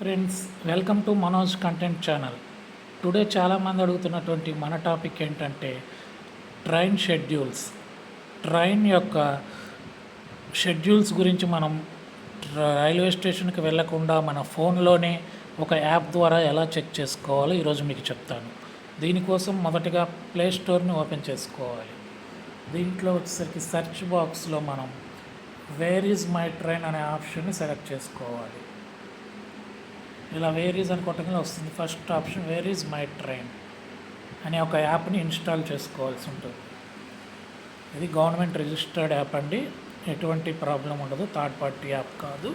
Friends, welcome to Manoj content channel. Today చాలామంది అడుగుతున్నటువంటి మన టాపిక్ ఏంటంటే ట్రైన్ షెడ్యూల్స్. ట్రైన్ యొక్క షెడ్యూల్స్ గురించి మనం రైల్వే స్టేషన్కి వెళ్ళకుండా మన ఫోన్లోనే ఒక యాప్ ద్వారా ఎలా చెక్ చేసుకోవాలో ఈరోజు మీకు చెప్తాను. దీనికోసం మొదటగా ప్లే స్టోర్ని ఓపెన్ చేసుకోవాలి. దీంట్లో వచ్చేసరికి సెర్చ్ బాక్స్లో మనం వేర్ ఈజ్ మై ట్రైన్ అనే ఆప్షన్ని సెలెక్ట్ చేసుకోవాలి. ఇలా వేర్ ఈజ్ అని కొట్టగానే వస్తుంది. First option where is my train అనే ఒక యాప్ని ఇన్స్టాల్ చేసుకోవాల్సి ఉంటుంది. ఇది గవర్నమెంట్ రిజిస్టర్డ్ యాప్ అండి, ఎటువంటి ప్రాబ్లం ఉండదు, థర్డ్ పార్టీ యాప్ కాదు.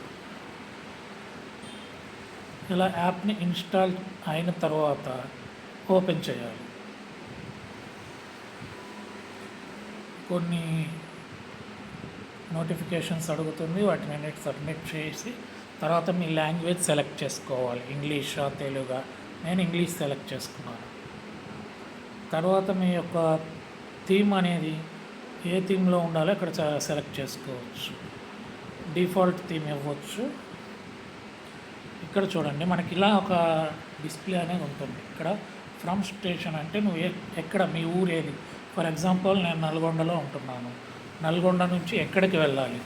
ఇలా యాప్ని ఇన్స్టాల్ అయిన తర్వాత ఓపెన్ చేయాలి. కొన్ని నోటిఫికేషన్స్ అడుగుతుంది, వాటిని అన్నిటి సబ్మిట్ చేసి తర్వాత మీ లాంగ్వేజ్ సెలెక్ట్ చేసుకోవాలి. ఇంగ్లీషా తెలుగా? నేను ఇంగ్లీష్ సెలెక్ట్ చేసుకున్నాను. తర్వాత మీ యొక్క థీమ్ అనేది ఏ థీమ్లో ఉండాలో ఇక్కడ సెలెక్ట్ చేసుకోవచ్చు. డిఫాల్ట్ థీమ్ ఇవ్వచ్చు. ఇక్కడ చూడండి, మనకి ఇలా ఒక డిస్ప్లే అనేది ఉంటుంది. ఇక్కడ ఫ్రమ్ స్టేషన్ అంటే నువ్వు ఎక్కడ, మీ ఊరు ఏది. ఫర్ ఎగ్జాంపుల్ నేను నల్గొండలో ఉంటున్నాను. నల్గొండ నుంచి ఎక్కడికి వెళ్ళాలి?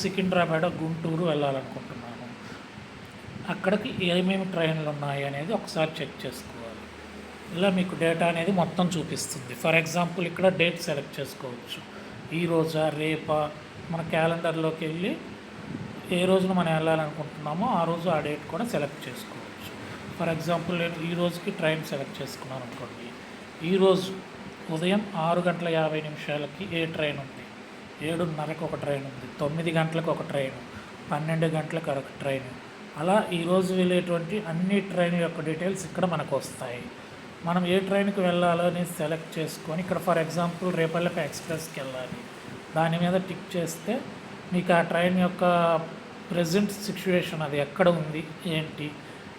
సికింద్రాబాద్, గుంటూరు వెళ్ళాలనుకుంటున్నాను. అక్కడికి ఏమేమి ట్రైన్లు ఉన్నాయి అనేది ఒకసారి చెక్ చేసుకోవాలి. ఇలా మీకు డేటా అనేది మొత్తం చూపిస్తుంది. ఫర్ ఎగ్జాంపుల్ ఇక్కడ డేట్ సెలెక్ట్ చేసుకోవచ్చు. ఈ రోజా రేపా, మన క్యాలెండర్లోకి వెళ్ళి ఏ రోజున మనం వెళ్ళాలనుకుంటున్నామో ఆ రోజు ఆ డేట్ కూడా సెలెక్ట్ చేసుకోవచ్చు. ఫర్ ఎగ్జాంపుల్ నేను ఈ రోజుకి ట్రైన్ సెలెక్ట్ చేసుకున్నాను అనుకోండి. ఈరోజు ఉదయం 6:50 ఏ ట్రైన్ ఉంది? 7:30కి ఒక ట్రైన్ ఉంది, 9 గంటలకు ఒక ట్రైన్, 12 గంటలకు ఒక ట్రైన్. అలా ఈరోజు వెళ్ళేటువంటి అన్ని ట్రైన్ యొక్క డీటెయిల్స్ ఇక్కడ మనకు వస్తాయి. మనం ఏ ట్రైన్కి వెళ్ళాలో అనేది సెలెక్ట్ చేసుకొని ఇక్కడ ఫర్ ఎగ్జాంపుల్ రేపల్లెపల్లి ఎక్స్ప్రెస్కి వెళ్ళాలి. దాని మీద టిక్ చేస్తే మీకు ఆ ట్రైన్ యొక్క ప్రజెంట్ సిచ్యువేషన్, అది ఎక్కడ ఉంది ఏంటి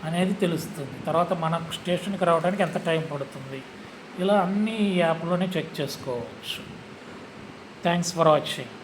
అనేది తెలుస్తుంది. తర్వాత మన స్టేషన్కి రావడానికి ఎంత టైం పడుతుంది, ఇలా అన్ని ఈ యాప్లోనే చెక్ చేసుకోవచ్చు. Thanks for watching.